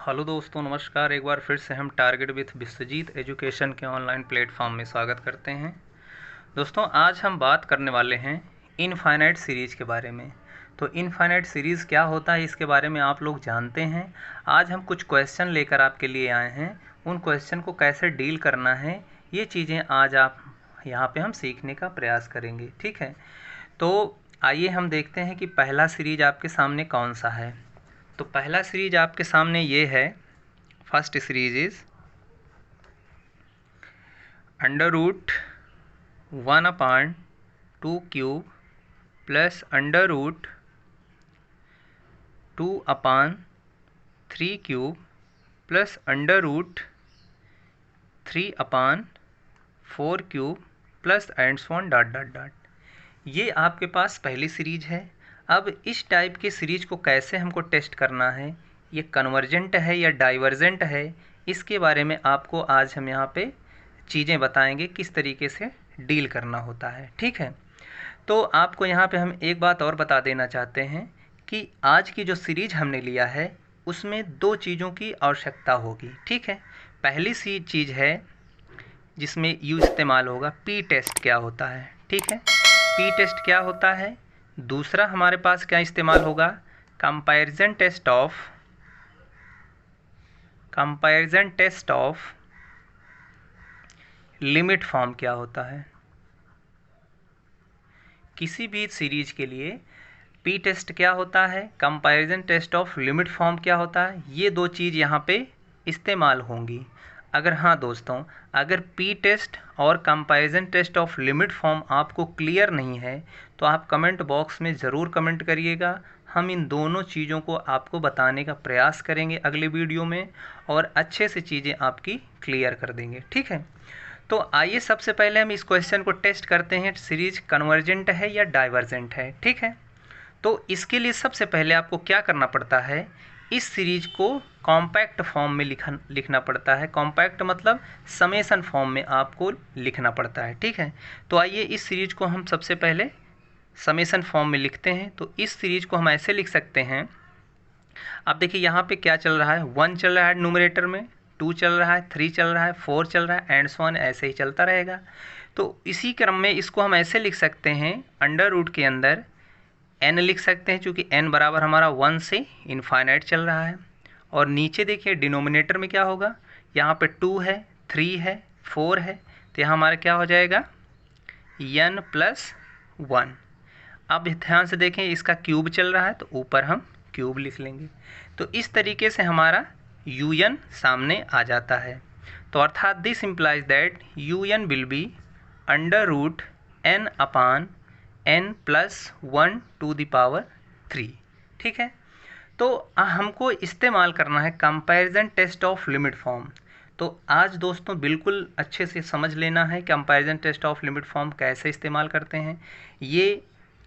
Hello दोस्तों, नमस्कार। एक बार फिर से हम टारगेट विथ विश्वजीत एजुकेशन के ऑनलाइन प्लेटफॉर्म में स्वागत करते हैं। दोस्तों, आज हम बात करने वाले हैं इनफाइनाइट सीरीज़ के बारे में। तो इनफाइनाइट सीरीज़ क्या होता है, इसके बारे में आप लोग जानते हैं। आज हम कुछ क्वेश्चन लेकर आपके लिए आए हैं। उन क्वेश्चन को कैसे डील करना है, ये चीज़ें आज आप यहाँ पे हम सीखने का प्रयास करेंगे। ठीक है, तो आइए हम देखते हैं कि पहला सीरीज़ आपके सामने कौन सा है। तो पहला सीरीज आपके सामने ये है। First series is under root 1/2 cube plus under root 2/3 cube plus under root 3/4 cube plus and so on dot dot dot. ये आपके पास पहली सीरीज है। अब इस टाइप की सीरीज को कैसे हमको टेस्ट करना है, ये कन्वर्जेंट है या डाइवर्जेंट है, इसके बारे में आपको आज हम यहाँ पे चीज़ें बताएंगे किस तरीके से डील करना होता है। ठीक है, तो आपको यहाँ पे हम एक बात और बता देना चाहते हैं कि आज की जो सीरीज हमने लिया है उसमें दो चीज़ों की आवश्यकता होगी। ठीक है, पहली सी चीज़ है जिसमें यू इस्तेमाल होगा, पी टेस्ट क्या होता है। ठीक है, पी टेस्ट क्या होता है। दूसरा हमारे पास क्या इस्तेमाल होगा, comparison test of limit form क्या होता है। किसी भी सीरीज के लिए पी टेस्ट क्या होता है, comparison test of limit form क्या होता है, ये दो चीज़ यहाँ पे इस्तेमाल होंगी। अगर हाँ दोस्तों, अगर पी टेस्ट और comparison test of limit form आपको क्लियर नहीं है तो आप कमेंट बॉक्स में ज़रूर कमेंट करिएगा। हम इन दोनों चीज़ों को आपको बताने का प्रयास करेंगे अगले वीडियो में और अच्छे से चीज़ें आपकी क्लियर कर देंगे। ठीक है, तो आइए सबसे पहले हम इस क्वेश्चन को टेस्ट करते हैं, सीरीज कन्वर्जेंट है या डाइवर्जेंट है। ठीक है, तो इसके लिए सबसे पहले आपको क्या करना पड़ता है, इस सीरीज को कॉम्पैक्ट फॉर्म में लिखना पड़ता है। कॉम्पैक्ट मतलब समेसन फॉर्म में आपको लिखना पड़ता है। ठीक है, तो आइए इस सीरीज को हम सबसे पहले समेसन फॉर्म में लिखते हैं। तो इस सीरीज को हम ऐसे लिख सकते हैं। अब देखिए यहाँ पे क्या चल रहा है, 1 चल रहा है न्यूमरेटर में, 2 चल रहा है, 3 चल रहा है, 4 चल रहा है, एंड सो ऑन ऐसे ही चलता रहेगा। तो इसी क्रम में इसको हम ऐसे लिख सकते हैं, अंडर रूट के अंदर n लिख सकते हैं, चूँकि n बराबर हमारा 1 से इनफाइनाइट चल रहा है। और नीचे देखिए डिनोमिनेटर में क्या होगा, यहाँ पे 2 है, 3 है, 4 है, तो यहाँ हमारा क्या हो जाएगा n + 1। अब ध्यान से देखें, इसका क्यूब चल रहा है तो ऊपर हम क्यूब लिख लेंगे। तो इस तरीके से हमारा un सामने आ जाता है। तो अर्थात this implies that un will be under root n/n + 1⁻3। ठीक है, तो हमको इस्तेमाल करना है comparison test of limit form. तो आज दोस्तों बिल्कुल अच्छे से समझ लेना है comparison test of limit form कैसे इस्तेमाल करते हैं। ये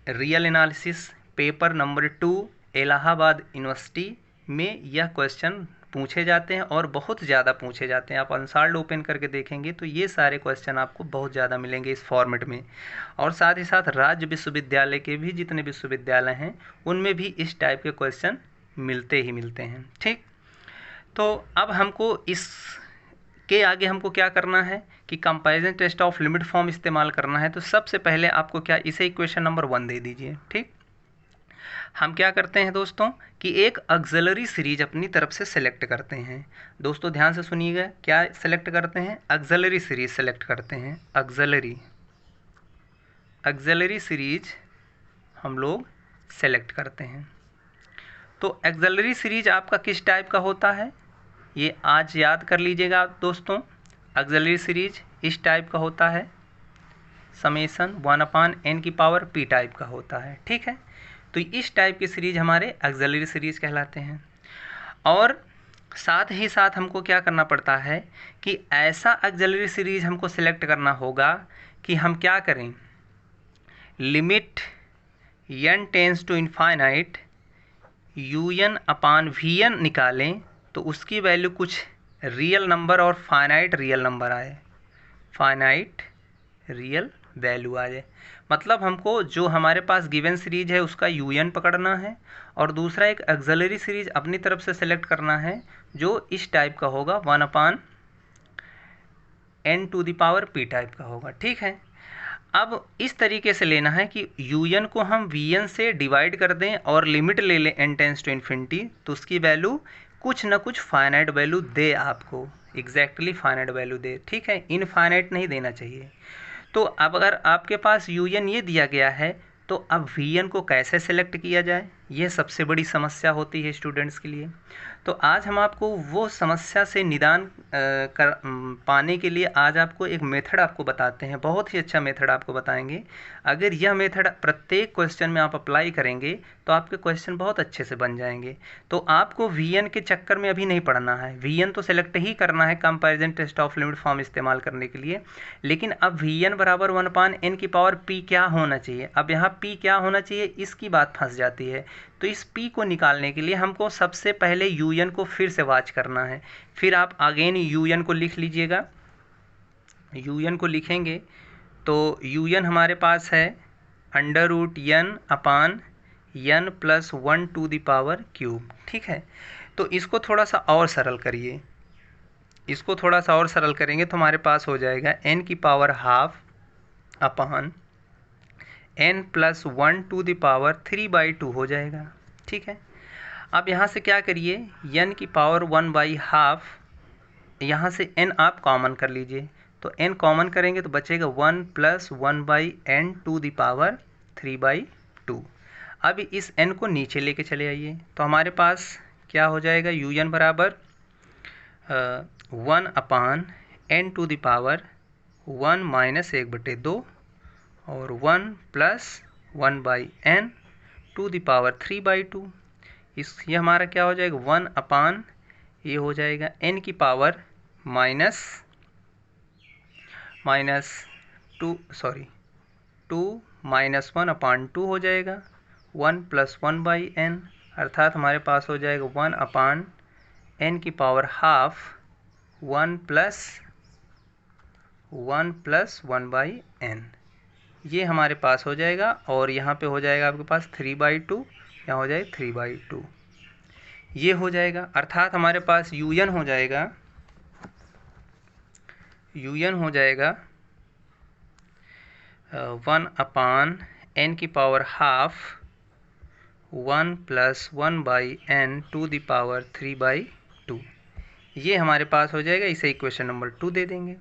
real analysis paper number 2 Allahabad university में यह क्वेश्चन पूछे जाते हैं और बहुत ज़्यादा पूछे जाते हैं। आप अनसाल्ड ओपन करके देखेंगे तो ये सारे क्वेश्चन आपको बहुत ज़्यादा मिलेंगे इस फॉर्मेट में। और साथ ही साथ राज्य विश्वविद्यालय के भी जितने विश्वविद्यालय हैं उनमें भी इस टाइप के क्वेश्चन मिलते ही मिलते हैं। ठीक, तो अब हमको इस के आगे हमको क्या करना है कि comparison test of limit form इस्तेमाल करना है। तो सबसे पहले आपको क्या, इसे इक्वेशन नंबर 1 दे दीजिए। ठीक, हम क्या करते हैं दोस्तों कि एक ऑक्सिलरी सीरीज अपनी तरफ से सेलेक्ट करते हैं। दोस्तों ध्यान से सुनिएगा, क्या सेलेक्ट करते हैं, ऑक्सिलरी सीरीज सेलेक्ट करते हैं। ऑक्सिलरी सीरीज हम लोग सेलेक्ट करते हैं। तो ऑक्सिलरी सीरीज आपका किस टाइप का होता है, ये आज याद कर लीजिएगा दोस्तों। ऑक्सिलरी सीरीज इस टाइप का होता है, समेसन 1/n⁻p टाइप का होता है। ठीक है, तो इस टाइप की सीरीज हमारे ऑक्सिलरी सीरीज कहलाते हैं। और साथ ही साथ हमको क्या करना पड़ता है कि ऐसा ऑक्सिलरी सीरीज हमको सिलेक्ट करना होगा कि हम क्या करें, limit n tends to infinite un/vn निकालें तो उसकी वैल्यू कुछ रियल नंबर और फाइनाइट रियल नंबर आए, फाइनाइट रियल वैल्यू आ जाए। मतलब हमको जो हमारे पास गिवन सीरीज है उसका यूएन पकड़ना है और दूसरा एक ऑक्सिलरी सीरीज अपनी तरफ से सेलेक्ट करना है जो इस टाइप का होगा, 1/n⁻p टाइप का होगा। ठीक है, अब इस तरीके से लेना है कि un को हम vn से डिवाइड कर दें और लिमिट ले लें n टेंस टू इन्फिनिटी, तो उसकी वैल्यू कुछ ना कुछ फाइनाइट वैल्यू दे, आपको एग्जैक्टली फाइनाइट वैल्यू दे। ठीक है, इनफाइनाइट नहीं देना चाहिए। तो अब अगर आपके पास un ये दिया गया है तो अब vn को कैसे सेलेक्ट किया जाए, ये सबसे बड़ी समस्या होती है स्टूडेंट्स के लिए। तो आज हम आपको वो समस्या से निदान पाने के लिए आज आपको एक मेथड आपको बताते हैं, बहुत ही अच्छा मेथड आपको बताएंगे। अगर यह मेथड प्रत्येक क्वेश्चन में आप अप्लाई करेंगे तो आपके क्वेश्चन बहुत अच्छे से बन जाएंगे। तो आपको वीएन के चक्कर में अभी नहीं पढ़ना है, वीएन तो सेलेक्ट ही करना है comparison test of limit form इस्तेमाल करने के लिए, लेकिन अब वीएन बराबर 1/n⁻p क्या होना चाहिए, अब यहाँ p क्या होना चाहिए इसकी बात फंस जाती है। तो इस p को निकालने के लिए हमको सबसे पहले un को फिर से वाच करना है। फिर आप अगेन un को लिख लीजिएगा, un को लिखेंगे तो un हमारे पास है √n/n+1⁻³ ठीक है। तो इसको थोड़ा सा और सरल करिए, इसको थोड़ा सा और सरल करेंगे तो हमारे पास हो जाएगा n⁻½ हो जाएगा। ठीक है, अब यहाँ से क्या करिए, n⁻1/2 यहाँ से n आप कॉमन कर लीजिए, तो n कॉमन करेंगे तो बचेगा 1+1/n⁻²। अब इस n को नीचे लेके चले आइए तो हमारे पास क्या हो जाएगा, un बराबर 1/n⁻1-1/2 और 1+1/n⁻²। ये हमारा क्या हो जाएगा, 1/ ये हो जाएगा n की पावर -2 हो जाएगा, 1+1/n अर्थात हमारे पास हो जाएगा 1/n⁻½ 1+1/n, ये हमारे पास हो जाएगा। और यहाँ पे हो जाएगा आपके पास 3/2, यहाँ हो जाएगा 3/2, ये हो जाएगा। अर्थात हमारे पास un हो जाएगा 1/n⁻½ 1+1/n⁻²। ये हमारे पास हो जाएगा, इसे इक्वेशन नंबर 2 दे देंगे।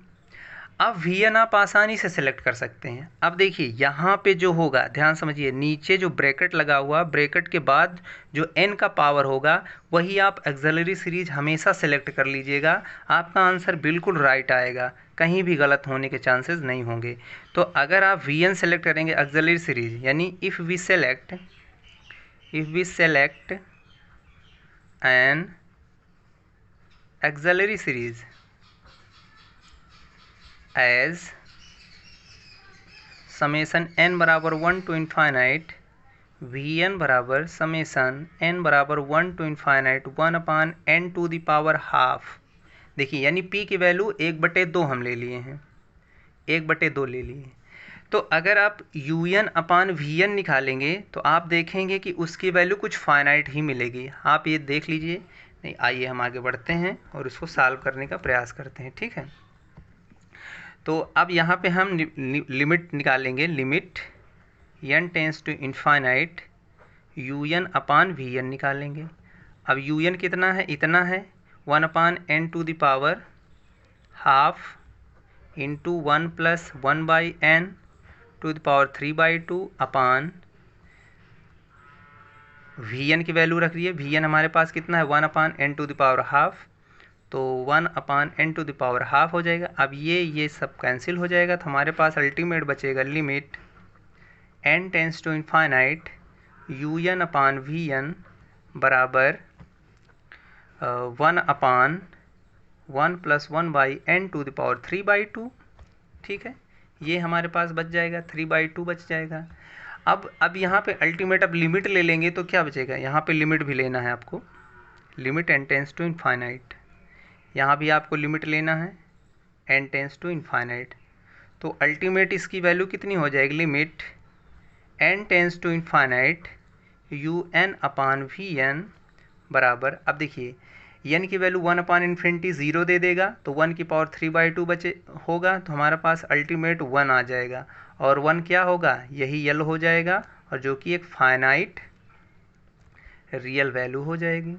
अब vn आप आसानी से सेलेक्ट कर सकते हैं। अब देखिए यहाँ पे जो होगा, ध्यान समझिए, नीचे जो ब्रैकेट लगा हुआ, ब्रैकेट के बाद जो n का पावर होगा वही आप ऑक्सिलरी सीरीज हमेशा सेलेक्ट कर लीजिएगा, आपका आंसर बिल्कुल राइट आएगा, कहीं भी गलत होने के चांसेस नहीं होंगे। तो अगर आप vn सेलेक्ट करेंगे ऑक्सिलरी सीरीज, यानी if we select an auxiliary series as summation n बराबर 1 to infinite vn बराबर summation n बराबर 1 to infinite 1/n⁻²। देखिए यानी p की वैल्यू 1/2 हम ले लिए हैं, 1/2 ले लिए। तो अगर आप un/vn निकालेंगे तो आप देखेंगे कि उसकी वैल्यू कुछ फाइनाइट ही मिलेगी, आप ये देख लीजिए। नहीं, आइए हम आगे बढ़ते हैं और इसको सॉल्व करने का प्रयास करते हैं। ठीक है, तो अब यहाँ पे हम लिमिट निकालेंगे, limit n tends to infinite un/vn निकालेंगे। अब un कितना है, इतना है 1/n⁻½ into 1+1/n⁻³ upon vn की वैल्यू रख रही है, vn हमारे पास कितना है 1/n⁻², तो 1/n⁻½ हो जाएगा। अब ये सब कैंसिल हो जाएगा तो हमारे पास अल्टीमेट बचेगा limit n tends to infinite un/vn बराबर 1/1+1/n⁻³/2। ठीक है, ये हमारे पास बच जाएगा, 3/2 बच जाएगा। अब यहाँ पे अल्टीमेट अब लिमिट ले लेंगे तो क्या बचेगा, यहाँ पे लिमिट भी लेना है आपको, limit n tends to infinite, यहाँ भी आपको लिमिट लेना है n टेंस टू इनफाइनाइट। तो अल्टीमेट इसकी वैल्यू कितनी हो जाएगी, limit n tends to infinite un/Vn बराबर, अब देखिए n की वैल्यू 1/इन्फिनिटी 0 दे देगा तो 1 की पावर 3/2 बचे होगा, तो हमारे पास अल्टीमेट 1 आ जाएगा, और 1 क्या होगा, यही यल हो जाएगा, और जो कि एक फाइनाइट रियल वैल्यू हो जाएगी,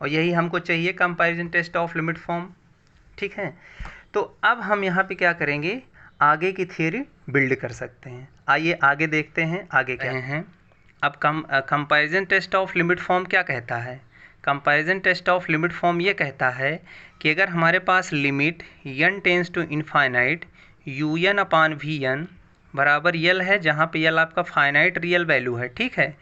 और यही हमको चाहिए comparison test of limit form. ठीक है, तो अब हम यहाँ पे क्या करेंगे, आगे की थियरी बिल्ड कर सकते हैं। आइए आगे देखते हैं आगे क्या हैं। अब comparison test of limit form क्या कहता है। Comparison test of limit form ये कहता है कि अगर हमारे पास limit n tends to infinite un/Vn बराबर यल है, जहाँ पे यल आपका फाइनाइट रियल वैल्यू है, ठीक है,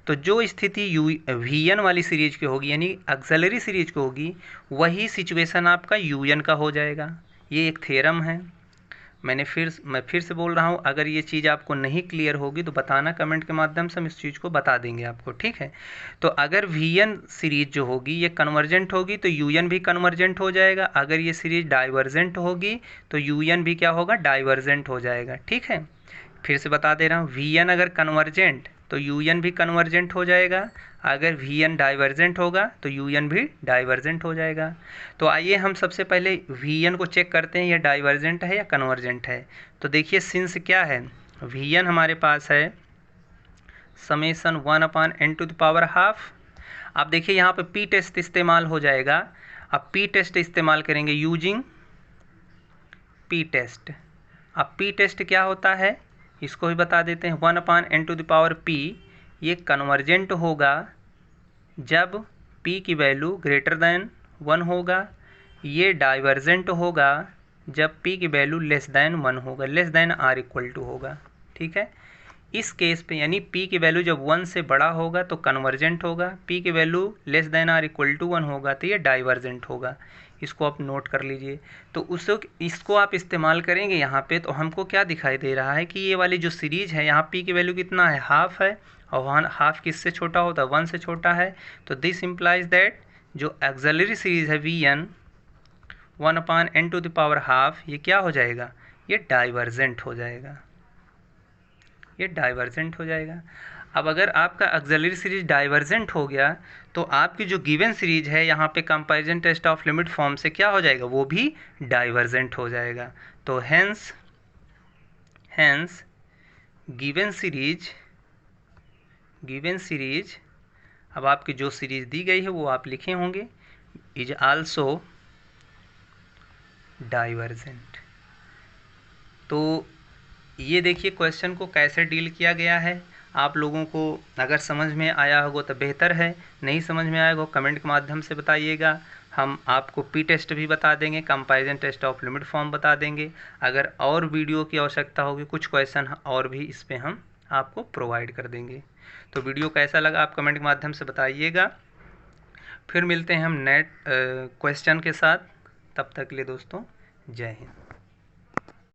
तो जो स्थिति Vn वाली सीरीज की होगी, यानी एक्सेलरी सीरीज की होगी, वही सिचुएशन आपका Un का हो जाएगा। ये एक थ्योरम है। मैं फिर से बोल रहा हूँ, अगर ये चीज़ आपको नहीं क्लियर होगी तो बताना कमेंट के माध्यम से, हम इस चीज़ को बता देंगे आपको, ठीक है। तो अगर Vn सीरीज जो होगी ये कन्वर्जेंट होगी तो Un भी कन्वर्जेंट हो जाएगा, अगर ये सीरीज डाइवर्जेंट होगी तो Un भी क्या होगा, डाइवर्जेंट हो जाएगा, ठीक है। फिर से बता दे रहा हूँ, Vn अगर कन्वर्जेंट तो Un भी कन्वर्जेंट हो जाएगा, अगर Vn डाइवर्जेंट होगा तो Un भी डाइवर्जेंट हो जाएगा। तो आइए हम सबसे पहले Vn को चेक करते हैं, यह डाइवर्जेंट है या कन्वर्जेंट है। तो देखिए सिंस क्या है, Vn हमारे पास है समेसन 1/n²। अब देखिए यहाँ पे पी टेस्ट इस्तेमाल हो जाएगा। अब पी टेस्ट इस्तेमाल करेंगे यूजिंग पी टेस्ट। अब पी टेस्ट क्या होता है इसको भी बता देते हैं। 1/n�p ये कन्वर्जेंट होगा जब p की वैल्यू ग्रेटर दैन 1 होगा, ये डाइवर्जेंट होगा जब p की वैल्यू लेस दैन 1 होगा, less than or equal to होगा, ठीक है। इस केस पे यानी p की वैल्यू जब 1 से बड़ा होगा तो कन्वर्जेंट होगा, p की value less than or equal to 1 होगा तो ये डाइवर्जेंट होगा। इसको आप नोट कर लीजिए। तो इसको आप इस्तेमाल करेंगे यहाँ पे, तो हमको क्या दिखाई दे रहा है कि ये वाली जो सीरीज है यहाँ p की वैल्यू कितना है, हाफ है, और वहाँ हाफ किससे छोटा होता है, 1 से छोटा है। तो दिस इम्प्लाइज दैट जो एक्सेलरी सीरीज है Vn 1/n⁻, ये क्या हो जाएगा, ये डाइवर्जेंट हो जाएगा, ये डाइवर्जेंट हो जाएगा। अब अगर आपका एक्सेलरी सीरीज डाइवर्जेंट हो गया तो आपकी जो गिवन सीरीज है यहाँ पे comparison test of limit form से क्या हो जाएगा, वो भी डाइवर्जेंट हो जाएगा। तो हेंस गिवन सीरीज अब आपकी जो सीरीज दी गई है वो आप लिखे होंगे, इज आल्सो डाइवर्जेंट। तो ये देखिए क्वेश्चन को कैसे डील किया गया है। आप लोगों को अगर समझ में आया होगा तो बेहतर है, नहीं समझ में आएगा कमेंट के माध्यम से बताइएगा। हम आपको पी टेस्ट भी बता देंगे, comparison test of limit form बता देंगे। अगर और वीडियो की आवश्यकता होगी, कुछ क्वेश्चन और भी इस पे हम आपको प्रोवाइड कर देंगे। तो वीडियो कैसा लगा आप कमेंट के माध्यम से बताइएगा। फिर मिलते हैं हम नेक्स्ट क्वेश्चन के साथ, तब तक के लिए दोस्तों जय हिंद।